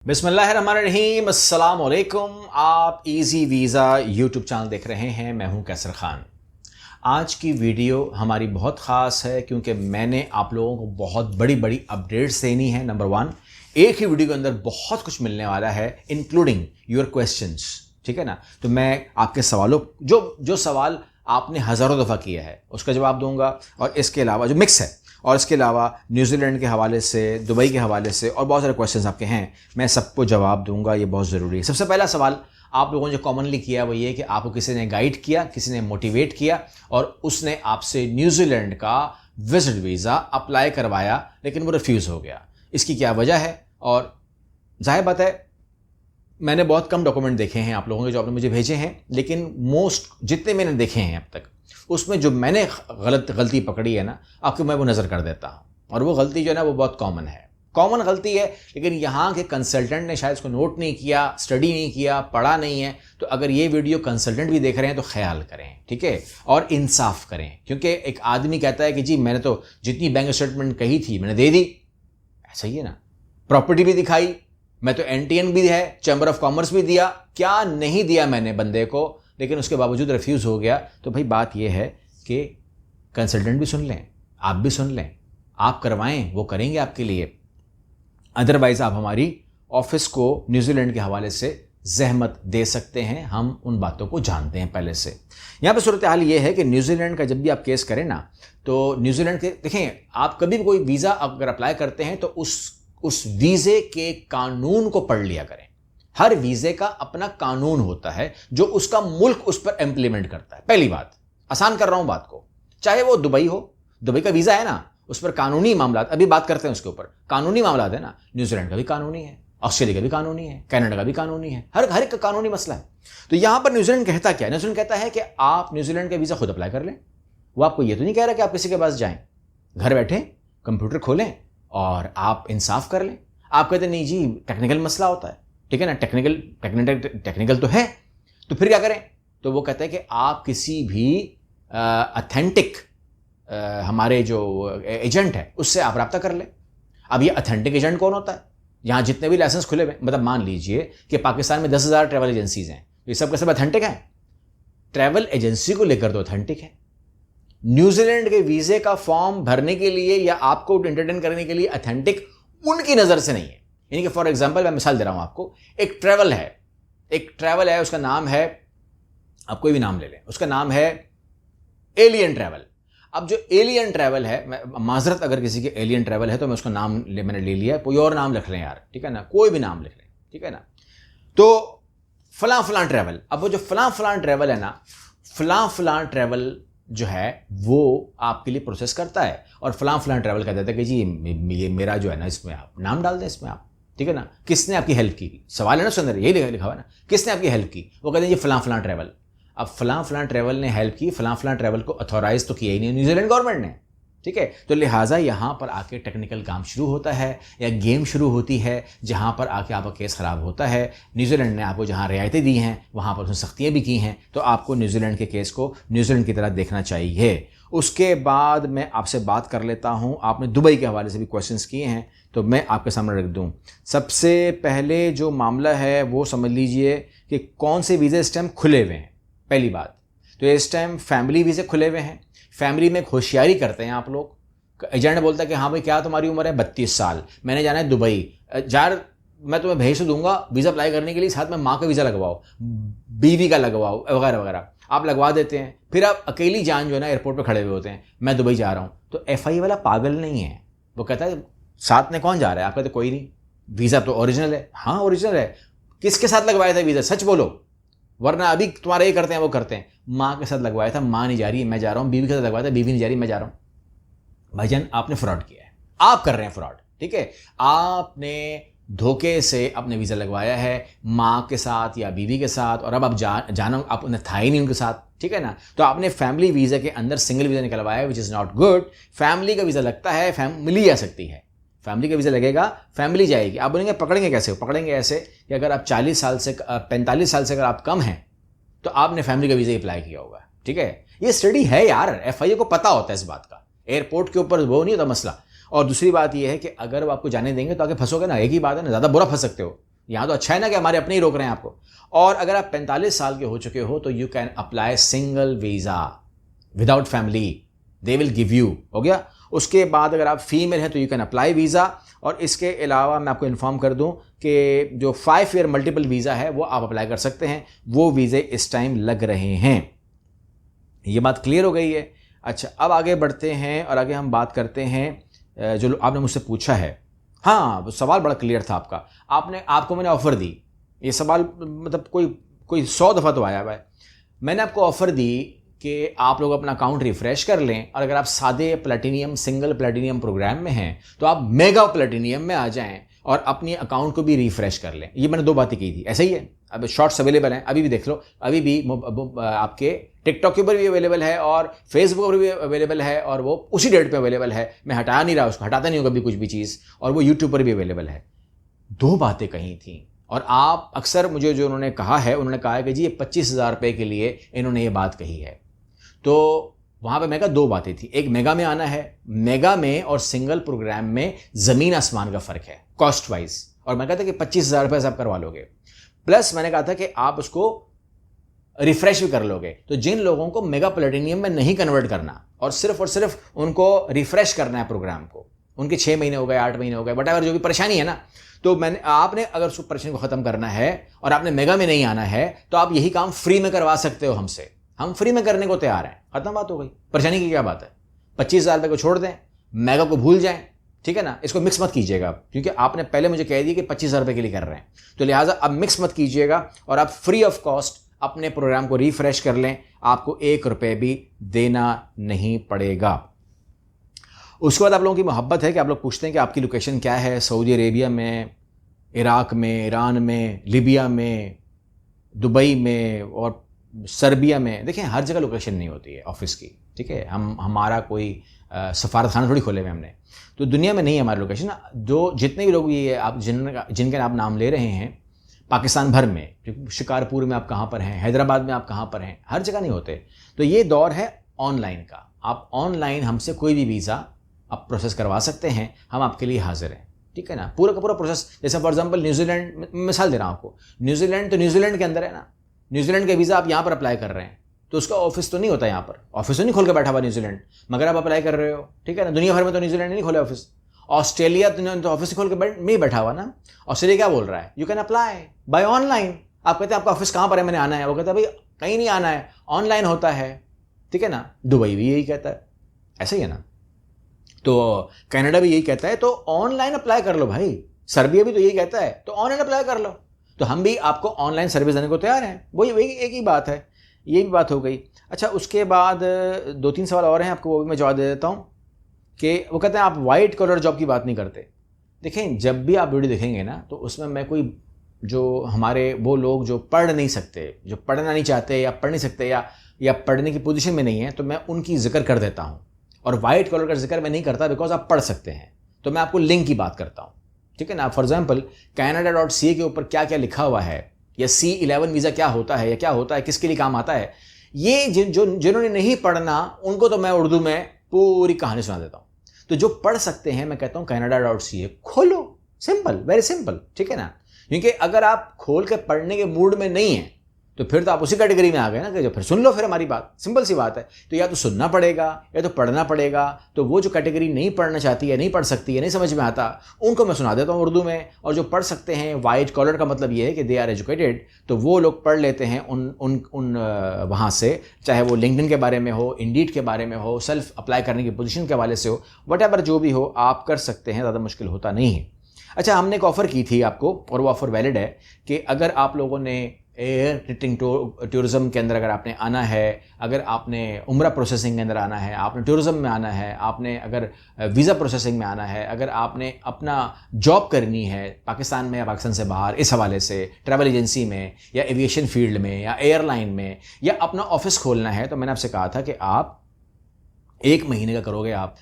बिस्मिल्लाहिर्रहमानिर्रहीम, अस्सलाम वालेकुम। आप इजी वीज़ा यूट्यूब चैनल देख रहे हैं। मैं हूं कैसर खान। आज की वीडियो हमारी बहुत ख़ास है क्योंकि मैंने आप लोगों को बहुत बड़ी बड़ी अपडेट्स देनी है। नंबर वन, एक ही वीडियो के अंदर बहुत कुछ मिलने वाला है, इंक्लूडिंग योर क्वेश्चंस। ठीक है ना? तो मैं आपके सवालों जो सवाल आपने हज़ारों दफ़ा किया है उसका जवाब दूंगा, और इसके अलावा जो मिक्स है, और इसके अलावा न्यूजीलैंड के हवाले से, दुबई के हवाले से और बहुत सारे क्वेश्चंस आपके हैं, मैं सबको जवाब दूंगा। ये बहुत ज़रूरी है। सबसे पहला सवाल आप लोगों ने जो कॉमनली किया वो ये कि आपको किसी ने गाइड किया, किसी ने मोटिवेट किया और उसने आपसे न्यूजीलैंड का विजिट वीज़ा अप्लाई करवाया, लेकिन वो रिफ्यूज़ हो गया। इसकी क्या वजह है? और जाहिर बात है, मैंने बहुत कम डॉक्यूमेंट देखे हैं आप लोगों के जो आपने मुझे भेजे हैं, लेकिन मोस्ट जितने मैंने देखे हैं अब तक, उसमें जो मैंने गलती पकड़ी है ना, आपको मैं वो नज़र कर देता हूँ। और वो गलती जो है ना, वो बहुत कॉमन गलती है, लेकिन यहाँ के कंसल्टेंट ने शायद इसको नोट नहीं किया, स्टडी नहीं किया, पढ़ा नहीं है। तो अगर ये वीडियो कंसल्टेंट भी देख रहे हैं तो ख्याल करें, ठीक है, और इंसाफ करें। क्योंकि एक आदमी कहता है कि जी मैंने तो जितनी बैंक स्टेटमेंट कही थी मैंने दे दी, ऐसा ही है ना, प्रॉपर्टी भी दिखाई, मैं तो NTN भी है, चैम्बर ऑफ कॉमर्स भी दिया, क्या नहीं दिया मैंने बंदे को, लेकिन उसके बावजूद रिफ्यूज़ हो गया। तो भाई बात यह है कि कंसल्टेंट भी सुन लें, आप भी सुन लें, आप करवाएं, वो करेंगे आपके लिए। अदरवाइज़ आप हमारी ऑफिस को न्यूजीलैंड के हवाले से जहमत दे सकते हैं। हम उन बातों को जानते हैं पहले से। यहाँ पे सूरत हाल ये है कि न्यूजीलैंड का जब भी आप केस करें ना, तो न्यूजीलैंड के देखें, आप कभी भी कोई वीज़ा अगर अप्लाई करते हैं तो उस वीज़े के कानून को पढ़ लिया करें। हर वीज़े का अपना कानून होता है जो उसका मुल्क उस पर इम्प्लीमेंट करता है। पहली बात, आसान कर रहा हूं बात को, चाहे वो दुबई हो, दुबई का वीज़ा है ना, उस पर कानूनी मामला, अभी बात करते हैं उसके ऊपर, कानूनी मामला है ना। न्यूजीलैंड का भी कानूनी है, ऑस्ट्रेलिया का भी कानूनी है, कनाडा का भी कानूनी है, हर एक का कानूनी मसला है। तो यहां पर न्यूजीलैंड कहता क्या है? न्यूजीलैंड कहता है कि आप न्यूजीलैंड का वीज़ा खुद अप्लाई कर लें। वो आपको ये तो नहीं कह रहा कि आप किसी के पास जाएं, घर बैठे कंप्यूटर खोलें और आप इंसाफ कर लें। आप कहते नहीं जी टेक्निकल मसला होता है, ठीक है ना, टेक्निकल तो है, तो फिर क्या करें? तो वो कहता है कि आप किसी भी ऑथेंटिक हमारे जो एजेंट है उससे आप रब्ता कर लें। अब ये ऑथेंटिक एजेंट कौन होता है? यहाँ जितने भी लाइसेंस खुले हुए, मतलब मान लीजिए कि पाकिस्तान में 10,000 ट्रैवल एजेंसीज हैं, ये सब के सब ऑथेंटिक हैं। ट्रैवल एजेंसी को लेकर तो ऑथेंटिक है। न्यूजीलैंड के वीज़े का फॉर्म भरने के लिए या आपको एंटरटेन करने के लिए ऑथेंटिक उनकी नज़र से नहीं है। यानी कि फॉर एग्जांपल मैं मिसाल दे रहा हूं आपको, एक ट्रैवल है, उसका नाम है, आप कोई भी नाम ले लें, उसका नाम है एलियन ट्रैवल। अब जो एलियन ट्रैवल है, माजरत अगर किसी के एलियन ट्रैवल है तो मैं उसका नाम मैंने ले लिया, कोई और नाम लिख लें यार, ठीक है ना, कोई भी नाम लिख लें, ठीक है ना। तो फलां ट्रैवल, अब वो जो फलां ट्रैवल है ना, फलां ट्रैवल जो है वो आपके लिए प्रोसेस करता है, और फलां ट्रैवल कहता है कि जी ये मेरा जो है ना, इसमें आप नाम डाल दें, इसमें आप, ठीक है ना, किसने आपकी हेल्प की, सवाल है ना उसके अंदर, यही लिखा हुआ है ना, किसने आपकी हेल्प की। वो कहते हैं ये फलां ट्रैवल। अब फलां ट्रैवल ने हेल्प की, फलां ट्रैवल को अथॉराइज तो किया ही नहीं न्यूजीलैंड गवर्नमेंट ने, ठीक है। तो लिहाजा यहाँ पर आके टेक्निकल काम शुरू होता है या गेम शुरू होती है, जहाँ पर आके आपका केस ख़राब होता है। न्यूजीलैंड ने आपको जहाँ रियायतें दी हैं वहाँ पर उसने सख्तियाँ भी की हैं, तो आपको न्यूजीलैंड के केस को न्यूजीलैंड की तरह देखना चाहिए। उसके बाद मैं आपसे बात कर लेता हूँ, आपने दुबई के हवाले से भी क्वेश्चंस किए हैं तो मैं आपके सामने रख दूँ। सबसे पहले जो मामला है वो समझ लीजिए कि कौन से वीज़े इस टाइम खुले हुए हैं। पहली बात तो इस टाइम फैमिली वीज़े खुले हुए हैं। फैमिली में होशियारी करते हैं आप लोग। एजेंट बोलता है कि हाँ भाई क्या तुम्हारी उम्र है? 32 साल, मैंने जाना है दुबई। यार मैं तुम्हें भेज तो दूंगा वीज़ा अप्लाई करने के लिए, साथ में माँ का वीज़ा लगवाओ, बीवी का लगवाओ, वगैरह वगैरह। आप लगवा देते हैं, फिर आप अकेली जान जो है ना एयरपोर्ट पर खड़े हुए होते हैं, मैं दुबई जा रहा हूँ। तो FI वाला पागल नहीं है, वो कहता है साथ में कौन जा रहा है? आप कहते कोई नहीं, वीज़ा तो ओरिजिनल है। हाँ ओरिजिनल है, किसके साथ लगवाया था वीज़ा? सच बोलो, वरना अभी तुम्हारे ये करते हैं वो करते हैं। माँ के साथ लगवाया था, माँ नहीं जा रही है, मैं जा रहा हूँ। बीवी के साथ लगवाया था, बीवी नहीं जा रही, मैं जा रहा हूँ। भाईजान आपने फ्रॉड किया है, आप कर रहे हैं फ्रॉड, ठीक है। आपने धोखे से अपने वीज़ा लगवाया है माँ के साथ या बीवी के साथ, और अब आप जाना आप उन्हें था ही नहीं उनके साथ, ठीक है ना। तो आपने फैमिली वीज़ा के अंदर सिंगल वीज़ा निकलवाया, which is not good. Family का वीज़ा लगता है, फैमिली आ सकती है, फैमिली का वीज़ा लगेगा, फैमिली जाएगी। आप बोलेंगे पकड़ेंगे कैसे? पकड़ेंगे ऐसे कि अगर आप 40 साल से 45 साल से अगर आप कम हैं तो आपने फैमिली का वीज़ा अप्लाई किया होगा, ठीक है। ये स्टडी है यार, FIA को पता होता है इस बात का, एयरपोर्ट के ऊपर वो नहीं होता मसला। और दूसरी बात ये है कि अगर वो आपको जाने देंगे तो आगे फंसोगे ना, एक ही बात है ना, ज़्यादा बुरा फंस सकते हो। यहाँ तो अच्छा है ना कि हमारे अपने ही रोक रहे हैं आपको। और अगर आप 45 साल के हो चुके हो तो you can apply single visa without family, they will give you, हो गया। उसके बाद अगर आप फीमेल हैं तो यू कैन अप्लाई वीज़ा। और इसके अलावा मैं आपको इन्फॉर्म कर दूं कि जो 5 ईयर मल्टीपल वीज़ा है वो आप अप्लाई कर सकते हैं, वो वीज़े इस टाइम लग रहे हैं। ये बात क्लियर हो गई है। अच्छा, अब आगे बढ़ते हैं और आगे हम बात करते हैं जो आपने मुझसे पूछा है। हाँ, सवाल बड़ा क्लियर था आपका। आपको मैंने ऑफ़र दी, ये सवाल मतलब कोई 100 दफ़ा तो आया हुआ है। मैंने आपको ऑफ़र दी कि आप लोग अपना अकाउंट रिफ़्रेश कर लें, और अगर आप सादे प्लैटिनियम सिंगल प्लैटिनियम प्रोग्राम में हैं तो आप मेगा प्लैटिनियम में आ जाएं और अपनी अकाउंट को भी रिफ़्रेश कर लें। ये मैंने 2 बातें की थी, ऐसा ही है। अब शॉर्ट्स अवेलेबल हैं, अभी भी देख लो, अभी भी आपके टिकटॉक के ऊपर भी अवेलेबल है और फेसबुक पर भी अवेलेबल है, और वो उसी डेट पे अवेलेबल है। मैं हटा नहीं रहा उसको, हटाता नहीं हूँ कभी कुछ भी चीज़, और वो यूट्यूब पर भी अवेलेबल है। 2 बातें कही थी, और आप अक्सर मुझे जो उन्होंने कहा है कि जी ये 25,000 रुपये के लिए इन्होंने ये बात कही है। तो वहाँ पे मेगा 2 बातें थी। एक, मेगा में आना है, मेगा में और सिंगल प्रोग्राम में ज़मीन आसमान का फ़र्क है कॉस्ट वाइज, और मैं कहता कि 25,000 रुपये से आप करवा लोगे, प्लस मैंने कहा था कि आप उसको रिफ्रेश भी कर लोगे। तो जिन लोगों को मेगा प्लैटिनियम में नहीं कन्वर्ट करना और सिर्फ उनको रिफ्रेश करना है प्रोग्राम को, उनके 6 महीने हो गए, 8 महीने हो गए, वटएवर जो भी परेशानी है ना, तो आपने अगर उस परेशानी को ख़त्म करना है और आपने मेगा में नहीं आना है तो आप यही काम फ्री में करवा सकते हो हमसे। हम फ्री में करने को तैयार हैं, खत्म बात हो गई। परेशानी की क्या बात है? 25,000 रुपये को छोड़ दें, मेगा को भूल जाएं, ठीक है ना। इसको मिक्स मत कीजिएगा आप, क्योंकि आपने पहले मुझे कह दिया कि 25,000 रुपये के लिए कर रहे हैं, तो लिहाजा अब मिक्स मत कीजिएगा और आप फ्री ऑफ कॉस्ट अपने प्रोग्राम को रिफ्रेश कर लें, आपको 1 रुपये भी देना नहीं पड़ेगा। उसके बाद आप लोगों की मोहब्बत है कि आप लोग पूछते हैं कि आपकी लोकेशन क्या है, सऊदी अरेबिया में, इराक में, ईरान में, लीबिया में, दुबई में और सर्बिया में। देखें, हर जगह लोकेशन नहीं होती है ऑफिस की, ठीक है। हमारा कोई सफारतखाना थोड़ी खोले हुए हमने, तो दुनिया में नहीं है हमारी लोकेशन। जो जितने भी लोग ये आप जिनके आप नाम ले रहे हैं पाकिस्तान भर में, शिकारपुर में आप कहाँ पर हैं, हैदराबाद में आप कहाँ पर हैं, हर जगह नहीं होते। तो ये दौर है ऑनलाइन का। आप ऑनलाइन हमसे कोई भी वीज़ा आप प्रोसेस करवा सकते हैं, हम आपके लिए हाजिर हैं, ठीक है ना। पूरा का पूरा प्रोसेस, जैसे फॉर एग्जांपल न्यूजीलैंड, मिसाल दे रहा हूँ आपको, न्यूजीलैंड तो न्यूजीलैंड के अंदर है ना, न्यूजीलैंड का वीज़ा आप यहाँ पर अप्लाई कर रहे हैं तो उसका ऑफिस तो नहीं होता यहाँ पर, ऑफिस तो नहीं खोल के बैठा हुआ न्यूजीलैंड, मगर आप अप्लाई कर रहे हो, ठीक है ना। दुनिया भर में तो न्यूजीलैंड नहीं खोले ऑफिस। ऑस्ट्रेलिया तो ऑफिस खोल के नहीं बैठा हुआ ना। ऑस्ट्रेलिया क्या बोल रहा है, you can apply by online. आप कहते हैं आपका ऑफिस कहाँ पर है, मैंने आना है, वो कहता है भाई कहीं नहीं आना है, ऑनलाइन होता है, ठीक है ना। दुबई भी यही कहता है, ऐसा ही है ना। तो कनाडा भी यही कहता है, तो ऑनलाइन अप्लाई कर लो भाई। सर्बिया भी तो यही कहता है, तो ऑनलाइन अप्लाई कर लो। तो हम भी आपको ऑनलाइन सर्विस देने को तैयार हैं। वही एक ही बात है, ये भी बात हो गई। अच्छा, उसके बाद 2-3 सवाल और हैं, आपको वो भी मैं जवाब दे देता हूँ। कि वो कहते हैं आप वाइट कॉलर जॉब की बात नहीं करते। देखें, जब भी आप वीडियो देखेंगे ना, तो उसमें मैं कोई जो हमारे वो लोग जो पढ़ नहीं सकते, जो पढ़ना नहीं चाहते या पढ़ नहीं सकते या पढ़ने की पोजीशन में नहीं है, तो मैं उनकी जिक्र कर देता हूँ। और वाइट कॉलर का जिक्र मैं नहीं करता बिकॉज आप पढ़ सकते हैं, तो मैं आपको लिंक की बात करता हूँ, ठीक है ना। फॉर एग्जाम्पल, Canada.ca के ऊपर क्या क्या लिखा हुआ है, या C11 वीज़ा क्या होता है, या क्या होता है, किसके लिए काम आता है, ये जिन्होंने नहीं पढ़ना उनको तो मैं उर्दू में पूरी कहानी सुना देता हूँ। तो जो पढ़ सकते हैं, मैं कहता हूँ Canada.ca खोलो, सिंपल, वेरी सिंपल, ठीक है ना। क्योंकि अगर आप खोल के पढ़ने के मूड में नहीं हैं तो फिर तो आप उसी कैटेगरी में आ गए ना, कि जो फिर सुन लो फिर हमारी बात, सिंपल सी बात है। तो या तो सुनना पड़ेगा या तो पढ़ना पड़ेगा। तो वो जो कैटेगरी नहीं पढ़ना चाहती है, नहीं पढ़ सकती है, नहीं समझ में आता, उनको मैं सुना देता हूँ उर्दू में। और जो पढ़ सकते हैं, वाइट कॉलर का मतलब ये है कि दे आर एजुकेटेड, तो वो लोग पढ़ लेते हैं उन वहाँ से, चाहे वो लिंक्डइन के बारे में हो, इंडीड के बारे में हो, सेल्फ अप्लाई करने की पोजीशन के हवाले से हो, वट जो भी हो आप कर सकते हैं, ज़्यादा मुश्किल होता नहीं है। अच्छा, हमने एक ऑफ़र की थी आपको, और वो ऑफ़र वैलिड है कि अगर आप लोगों ने एयर टिकटिंग टूरिज़्म के अंदर अगर आपने आना है, अगर आपने उम्रा प्रोसेसिंग के अंदर आना है, आपने टूरिज़्म में आना है, आपने अगर वीज़ा प्रोसेसिंग में आना है, अगर आपने अपना जॉब करनी है पाकिस्तान में या पाकिस्तान से बाहर, इस हवाले से ट्रैवल एजेंसी में या एविएशन फील्ड में या एयरलाइन में, या अपना ऑफिस खोलना है, तो मैंने आपसे कहा था कि आप 1 महीने का करोगे आप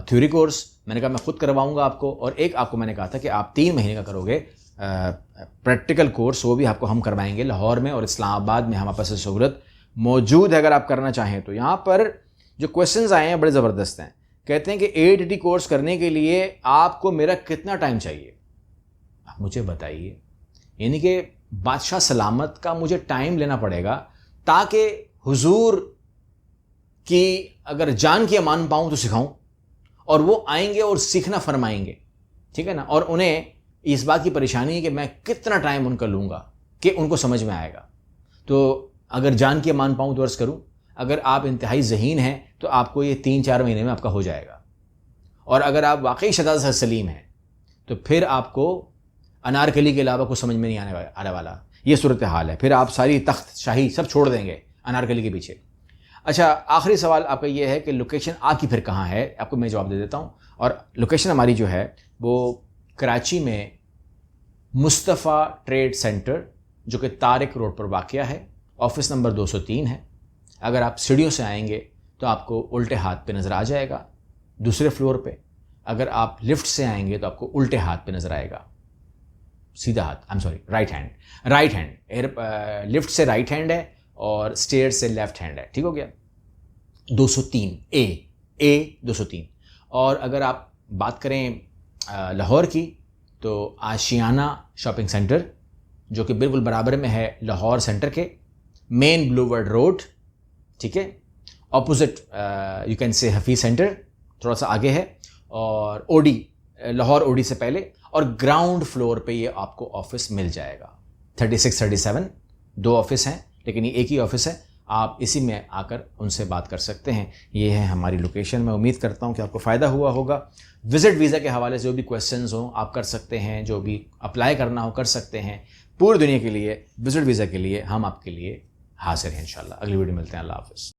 थ्योरी कोर्स, मैंने कहा मैं खुद करवाऊंगा आपको, और एक आपको मैंने कहा था कि आप 3 महीने का करोगे प्रैक्टिकल कोर्स, वो भी आपको हम करवाएंगे लाहौर में और इस्लामाबाद में। हमारे पास सहूलत मौजूद है, अगर आप करना चाहें तो। यहाँ पर जो क्वेश्चंस आए हैं बड़े ज़बरदस्त हैं। कहते हैं कि AATT कोर्स करने के लिए आपको मेरा कितना टाइम चाहिए, आप मुझे बताइए। यानी कि बादशाह सलामत का मुझे टाइम लेना पड़ेगा ताकि हुजूर की अगर जान की अमान पाऊँ तो सिखाऊँ, और वो आएंगे और सीखना फरमाएंगे, ठीक है ना। और उन्हें इस बात की परेशानी है कि मैं कितना टाइम उनका लूँगा कि उनको समझ में आएगा। तो अगर जान की अमान पाऊँ तो अर्ज़ करूँ, अगर आप इंतहाई ज़हीन हैं तो आपको ये 3-4 महीने में आपका हो जाएगा। और अगर आप वाकई शदाद से सलीम हैं तो फिर आपको अनारकली के अलावा कुछ समझ में नहीं आने वाला। ये सूरत हाल है। फिर आप सारी तख्त शाही सब छोड़ देंगे अनारकली के पीछे। अच्छा, आखिरी सवाल आपका ये है कि लोकेशन आपकी फिर कहाँ है? आपको मैं जवाब दे देता हूँ। और लोकेशन हमारी जो है वो कराची में मुस्तफ़ा ट्रेड सेंटर, जो कि तारिक रोड पर वाक़या है, ऑफिस नंबर 203 है। अगर आप सीढ़ियों से आएंगे तो आपको उल्टे हाथ पे नज़र आ जाएगा, दूसरे फ्लोर पे। अगर आप लिफ्ट से आएंगे तो आपको उल्टे हाथ पे नज़र आएगा, सीधा हाथ, I am sorry, right hand. Lift से राइट हैंड है और स्टेयर से लेफ्ट हैंड है, ठीक हो गया। 203 ए 203। और अगर आप बात करें लाहौर की तो आशियाना शॉपिंग सेंटर, जो कि बिल्कुल बराबर में है लाहौर सेंटर के, मेन ब्लूवर्ड रोड, ठीक है, opposite you can say Hafeez centre, थोड़ा सा आगे है, और ओडी, लाहौर ओडी से पहले, और ग्राउंड फ्लोर पे ये आपको ऑफिस मिल जाएगा। 36, 37 2 ऑफिस हैं, लेकिन ये एक ही ऑफिस है। आप इसी में आकर उनसे बात कर सकते हैं। ये है हमारी लोकेशन। मैं उम्मीद करता हूँ कि आपको फ़ायदा हुआ होगा। विज़िट वीज़ा के हवाले से जो भी क्वेश्चंस हों आप कर सकते हैं, जो भी अप्लाई करना हो कर सकते हैं। पूरी दुनिया के लिए विज़िट वीज़ा के लिए हम आपके लिए हाजिर हैं इंशाल्लाह। अगली वीडियो मिलते हैं। अल्लाह हाफ़िज़।